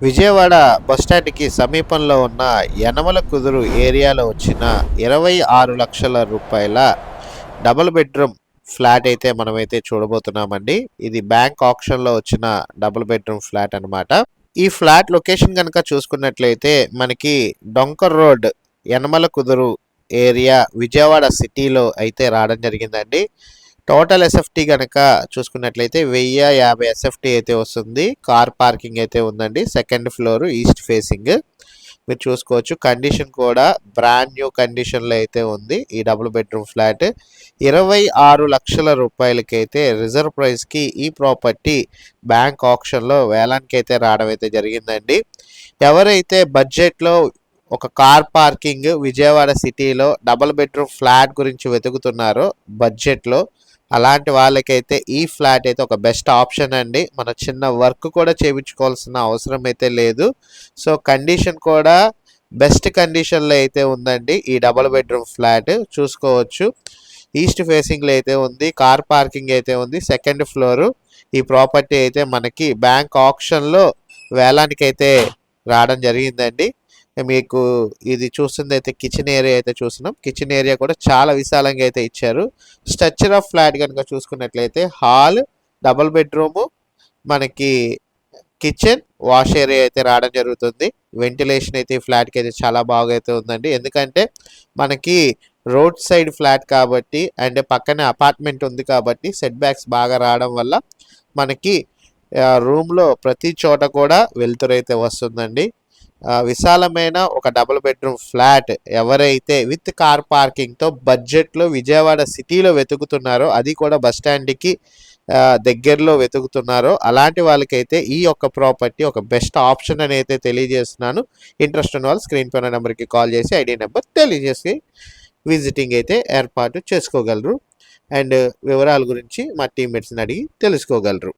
విజయవాడ బస్టాండ్కి సమీపంలో ఉన్న యనమల కుదురు ఏరియాలో వచ్చిన 26 లక్షల రూపాయల డబుల్ బెడ్రూమ్ ఫ్లాట్ అయితే మనమైతే చూడబోతున్నామండి. ఇది బ్యాంక్ ఆప్షన్లో వచ్చిన డబుల్ బెడ్రూమ్ ఫ్లాట్ అనమాట. ఈ ఫ్లాట్ లొకేషన్ కనుక చూసుకున్నట్లయితే మనకి డొంకర్ రోడ్ యనమల కుదురు ఏరియా విజయవాడ సిటీలో అయితే రావడం జరిగిందండి. టోటల్ ఎస్ఎఫ్టీ కనుక చూసుకున్నట్లయితే 1050 ఎస్ఎఫ్టీ అయితే వస్తుంది. కార్ పార్కింగ్ అయితే ఉందండి. సెకండ్ ఫ్లోర్ ఈస్ట్ ఫేసింగ్ మీరు చూసుకోవచ్చు. కండిషన్ కూడా బ్రాండ్ న్యూ కండిషన్లో అయితే ఉంది. ఈ డబుల్ బెడ్రూమ్ ఫ్లాట్ 26 లక్షల రూపాయలకి అయితే రిజర్వ్ ప్రైస్కి ఈ ప్రాపర్టీ బ్యాంక్ ఆప్షన్లో వేలానికి అయితే రావడం అయితే జరిగిందండి. ఎవరైతే బడ్జెట్లో ఒక కార్ పార్కింగ్ విజయవాడ సిటీలో డబుల్ బెడ్రూమ్ ఫ్లాట్ గురించి వెతుకుతున్నారో బడ్జెట్లో, అలాంటి వాళ్ళకైతే ఈ ఫ్లాట్ అయితే ఒక బెస్ట్ ఆప్షన్ అండి. మన చిన్న వర్క్ కూడా చేయించుకోవాల్సిన అవసరం అయితే లేదు. సో కండిషన్ కూడా బెస్ట్ కండిషన్లో అయితే ఉందండి. ఈ డబుల్ బెడ్రూమ్ ఫ్లాట్ చూసుకోవచ్చు. ఈస్ట్ ఫేసింగ్లో అయితే ఉంది. కార్ పార్కింగ్ అయితే ఉంది. Second floor. ఈ ప్రాపర్టీ అయితే మనకి బ్యాంక్ ఆప్షన్లో వేలానికి అయితే రావడం జరిగిందండి. మీకు ఇది చూస్తుంది అయితే కిచెన్ ఏరియా అయితే చూస్తున్నాం. కిచెన్ ఏరియా కూడా చాలా విశాలంగా అయితే ఇచ్చారు. స్ట్రక్చర్ ఆఫ్ ఫ్లాట్ కనుక చూసుకున్నట్లయితే హాల్, డబుల్ బెడ్రూము, మనకి కిచెన్, వాష్ ఏరియా అయితే రావడం జరుగుతుంది. వెంటిలేషన్ అయితే ఈ ఫ్లాట్కి అయితే చాలా బాగా అయితే ఉందండి. ఎందుకంటే మనకి రోడ్ సైడ్ ఫ్లాట్ కాబట్టి అండ్ పక్కనే అపార్ట్మెంట్ ఉంది కాబట్టి సెట్ బ్యాక్స్ బాగా రావడం వల్ల మనకి రూమ్లో ప్రతి చోట కూడా వెలుతురైతే వస్తుందండి. విశాలమైన ఒక డబుల్ బెడ్రూమ్ ఫ్లాట్ ఎవరైతే విత్ కార్ పార్కింగ్తో బడ్జెట్లో విజయవాడ సిటీలో వెతుకుతున్నారో, అది కూడా బస్టాండ్కి దగ్గరలో వెతుకుతున్నారో అలాంటి వాళ్ళకైతే ఈ యొక్క ప్రాపర్టీ ఒక బెస్ట్ ఆప్షన్ అని అయితే తెలియజేస్తున్నాను. ఇంట్రెస్ట్ ఉన్న వాళ్ళు స్క్రీన్ పైన నెంబర్కి కాల్ చేసి ఐడి నెంబర్ తెలియజేసి విజిటింగ్ అయితే ఏర్పాటు చేసుకోగలరు. అండ్ వివరాల గురించి మా టీమ్మేట్స్ని అడిగి తెలుసుకోగలరు.